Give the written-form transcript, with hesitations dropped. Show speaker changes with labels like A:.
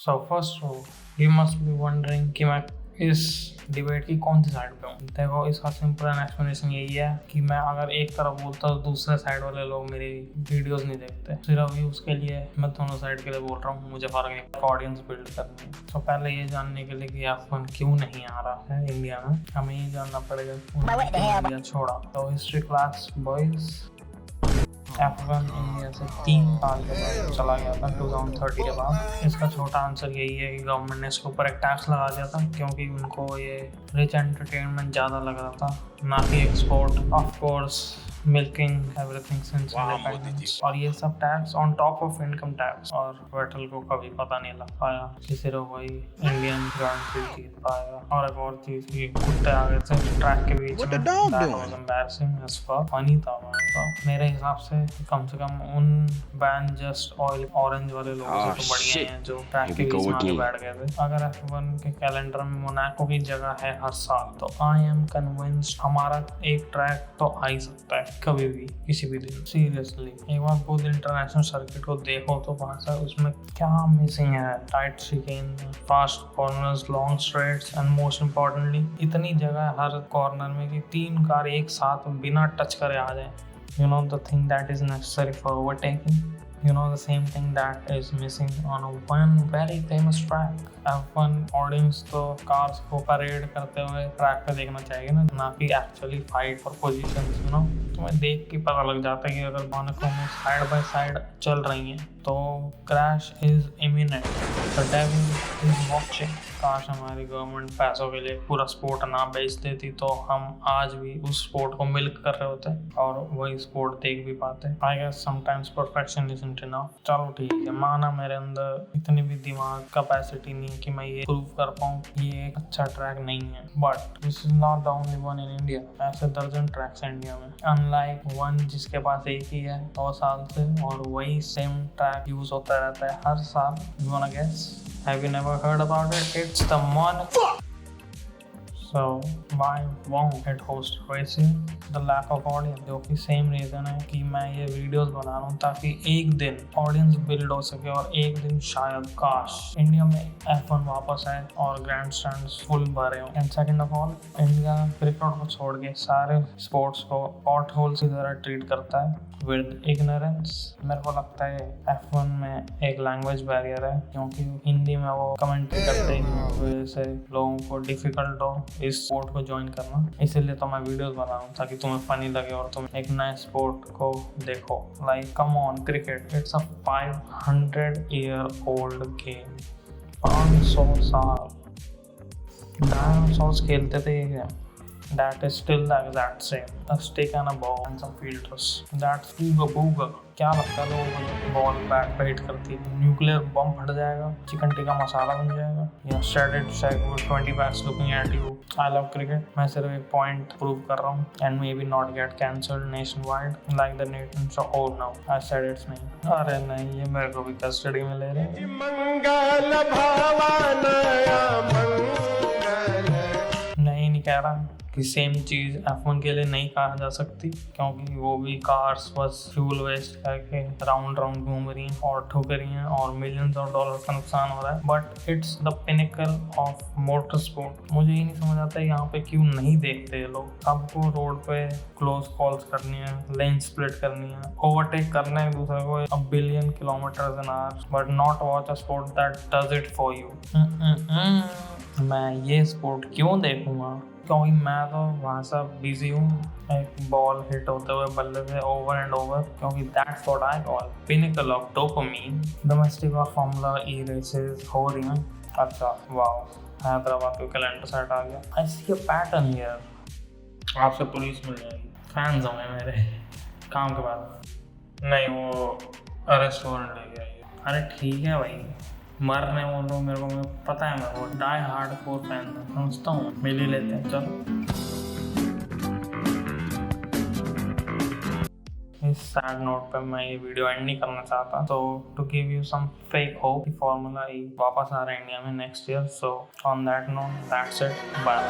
A: So first of all, you must be wondering कि मैं इस डिबेट की कौन सी साइड पे हूँ। देखो, इसका सिंपल एक्सप्लेनेशन यही है कि मैं अगर एक तरफ बोलता तो दूसरे साइड वाले लोग मेरी वीडियोस नहीं देखते। सिर्फ व्यूज के लिए मैं दोनों साइड के लिए बोल रहा हूँ, मुझे फर्क नहीं। ऑडियंस बिल्ड करनी है। तो पहले ये जानने के लिए कि F1 क्यों नहीं आ रहा है इंडिया में, हमें ये जानना पड़ेगा इंडिया छोड़ा। तो history class boys, F1 India से 3 साल के बाद चला गया था 2030 के बाद। इसका छोटा आंसर यही है कि गवर्नमेंट ने इसके ऊपर एक टैक्स लगा दिया था, क्योंकि उनको ये रिच एंटरटेनमेंट ज़्यादा लग रहा था, ना कि export. Of course milking everything since independence, और ये सब tax on top of income tax. और वेटल को कभी पता नहीं लग पाया कि सिर्फ वही इंडियन ग्रांड प्रिक्स जीत पाएगा। और एक और चीज़ कि कुत्ते आ गए थे ट्रैक के बीच में, that was embarrassing as fuck. Funny था मेरे हिसाब से। कम उन बैन जस्ट ऑरेंज वाले लोगों से तो बढ़िया हैं जो ट्रैक के बीच में आके बैठ गए थे। अगर F1 के कैलेंडर में मोनाको की जगह है हर साल, तो आई एम कन्विंस्ड हमारा एक ट्रैक तो आ ही सकता है कभी भी, किसी भी दिन। सीरियसली एक बार खुद इंटरनेशनल सर्किट को देखो तो वहाँ से उसमें क्या मिसिंग है। Tight chicane, fast corners, long straights, and most importantly इतनी जगह हर कॉर्नर में कि 3 कार एक साथ बिना टच करे आ जाए। You know the thing that is necessary for overtaking? You know the same thing that is missing on one very famous track. F1 audience तो कार्स को परेड करते हुए ट्रैक पे देखना चाहिए ना कि actually fight for positions. You know, तुम्हें देख के पता लग जाता है कि अगर मोनाको में साइड बाय साइड चल रही हैं तो crash is imminent, the devil is watching. काश हमारी गवर्नमेंट पैसों के लिए पूरा स्पोर्ट ना बेच देती तो हम आज भी उस स्पोर्ट को मिल्क कर रहे होते और वही स्पोर्ट देख भी पाते। I guess sometimes perfection isn't enough. चलो ठीक है, माना मेरे अंदर इतनी भी दिमाग कैपेसिटी नहीं कि मैं ये प्रूव कर पाऊँ ये एक अच्छा ट्रैक नहीं है, but this is not the only one in India. ऐसे दर्जन ट्रैक्स हैं इंडिया में, अनलाइक वन जिसके पास एक ही है 100 साल से और वही सेम ट्रैक यूज होता रहता है हर साल। You wanna guess? Have you never heard about it? It's the Monaco. So why won't it host racing? The lack of audience, जो कि सेम रीज़न है कि मैं ये वीडियोस बना रहा हूँ ताकि एक दिन ऑडियंस बिल्ड हो सके और एक दिन शायद काश इंडिया में F1 वापस आए और ग्रैंड स्टैंड्स फुल भरे हों। And second of all, India cricket को छोड़ के सारे स्पोर्ट्स को पॉट होल्स की तरह ट्रीट करता है विद इग्नोरेंस। मेरे को लगता है F1 में एक लैंग्वेज बैरियर है, क्योंकि हिंदी में वो कमेंट करते हैं, वजह से लोगों को डिफिकल्ट हो इस स्पोर्ट को ज्वाइन करना। इसीलिए तो मैं वीडियोस बना रहा हूँ ताकि तुम्हें फनी लगे और तुम एक नए स्पोर्ट को देखो। Like come on, cricket it's a 500-year-old game. 500 साल डायनासोर्स खेलते थे ये game. That is still the exact same. A stick and a ball and some filters. That's ooga booga. क्या लगता है लोगों को बॉल बैट पे हिट करती है न्यूक्लियर बम फट जाएगा, चिकन टिक्का मसाला बन जाएगा, या shredded sack with 20 backs looking at you. I love cricket. मैं सिर्फ एक पॉइंट प्रूव कर रहा हूँ and maybe not get cancelled nationwide like the Nathan show. Oh no, I said it's नहीं। अरे नहीं, ये मेरे को भी कस्टडी में ले रहे हैं। नहीं कह रहा कि सेम चीज़ F1 के लिए नहीं कहा जा सकती, क्योंकि वो भी कार्स बस फ्यूल वेस्ट करके राउंड घूम रही हैं और ठुक रही हैं और मिलियंस ऑफ डॉलर का नुकसान हो रहा है। But it's the pinnacle of motor sport. मुझे ही नहीं समझ आता यहाँ पे क्यों नहीं देखते लोग। सबको रोड पे क्लोज कॉल्स करनी है, लेन स्प्लिट करनी है, ओवरटेक करना है एक दूसरे को 1 billion kilometers an hour, but not watch a sport that does it for you. मैं ये स्पोर्ट क्यों देखूंगा? क्योंकि मैं तो वहाँ से बिजी हूँ एक बॉल हिट होते हुए बल्ले से ओवर एंड ओवर, क्योंकि that's what I call pinnacle of dopamine. Domestic और फॉर्मूला ई रेसेस हो रही हैं। अच्छा वाओ, हैदराबाद के कैलेंडर सेट आ गया। आई सी अ पैटर्न हियर। आपसे पुलिस मिल जाएगी। फैंस होंगे मेरे काम के बाद। नहीं, वो रेस्टोरेंट ले गया। अरे ठीक है भाई, मरने बोल रहा हूँ, मेरे को पता है, मेरे को डाई हार्ड कोर फैन समझता हूँ, मिल ही लेते हैं। चलो, इस सैड नोट पे मैं ये वीडियो एंड नहीं करना चाहता, तो to give you some fake hope कि फार्मूला ई वापस आ रहा है इंडिया में next year. So on that note, that's it, bye.